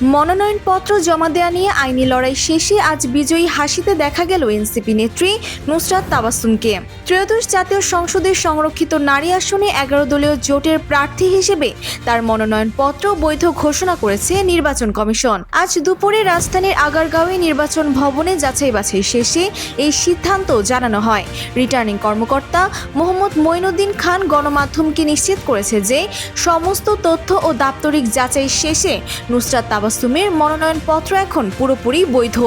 মনোনয়নপত্র জমা দেয়া নিয়ে আইনি লড়াই শেষে আজ বিজয়ী হাসিতে দেখা গেল এনসিপি নেত্রী নুসরাত তাবাসসুমকে। ত্রয়োদশ জাতীয় সংসদের সংরক্ষিত নারী আসনে 11 দলীয় জোটের প্রার্থী হিসেবে তার মনোনয়নপত্র বৈধ ঘোষণা করেছে নির্বাচন কমিশন। আজ দুপুরে রাজধানীর আগারগাঁওয়ে নির্বাচন ভবনে যাচাই বাছাই শেষে এই সিদ্ধান্ত জানানো হয়। রিটার্নিং কর্মকর্তা মোহাম্মদ মঈনুদ্দিন খান গণমাধ্যমকে নিশ্চিত করেছে যে সমস্ত তথ্য ও দাপ্তরিক যাচাই শেষে নুসরাত তাবাসসুমের মনোনয়নপত্র এখন পুরোপুরি বৈধ।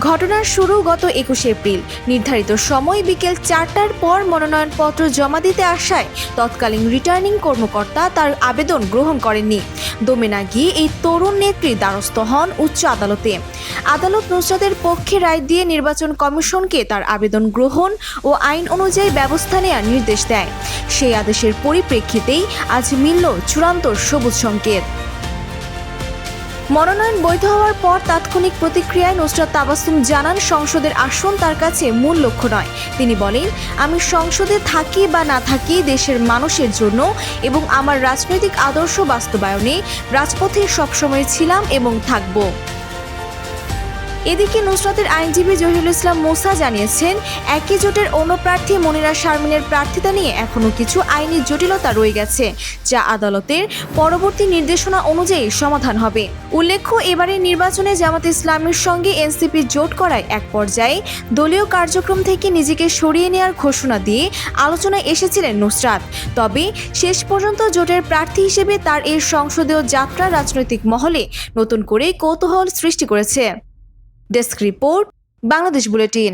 ঘটনার শুরু গত 21 এপ্রিল। নির্ধারিত সময় বিকেল 4টার পর মনোনয়নপত্র জমা দিতে আসায় তৎকালীন রিটার্নিং কর্মকর্তা তার আবেদন গ্রহণ করেননি। দমে না গিয়ে এই তরুণ নেত্রী দ্বারস্থ হন উচ্চ আদালতে। আদালত নুসরাতের পক্ষে রায় দিয়ে নির্বাচন কমিশনকে তার আবেদন গ্রহণ ও আইন অনুযায়ী ব্যবস্থা নেওয়ার নির্দেশ দেয়। সেই আদেশের পরিপ্রেক্ষিতেই আজ মিলল চূড়ান্ত সবুজ সংকেত। মনোনয়ন বৈধ হওয়ার পর তাৎক্ষণিক প্রতিক্রিয়ায় নুসরাত তাবাসসুম জানান, সংসদের আসন তার কাছে মূল লক্ষ্য নয়। তিনি বলেন, আমি সংসদে থাকি বা না থাকি দেশের মানুষের জন্য এবং আমার রাজনৈতিক আদর্শ বাস্তবায়নে রাজপথে সবসময় ছিলাম এবং থাকব। এদিকে নুসরাতের আইনজীবী জহিরুল ইসলাম মুসা জানিয়েছেন, একই জোটের অন্য প্রার্থী মনিরা শারমিনের প্রার্থিতা নিয়ে এখনও কিছু আইনি জটিলতা রয়ে গেছে, যা আদালতের পরবর্তী নির্দেশনা অনুযায়ী সমাধান হবে। উল্লেখ্য, এবারের নির্বাচনে জামায়াতে ইসলামীর সঙ্গে এনসিপি জোট করায় এক পর্যায়ে দলীয় কার্যক্রম থেকে নিজেকে সরিয়ে নেওয়ার ঘোষণা দিয়ে আলোচনায় এসেছিলেন নুসরাত। তবে শেষ পর্যন্ত জোটের প্রার্থী হিসেবে তার এই সংসদীয় যাত্রা রাজনৈতিক মহলে নতুন করে কৌতূহল সৃষ্টি করেছে। Desk report, Bangladesh bulletin.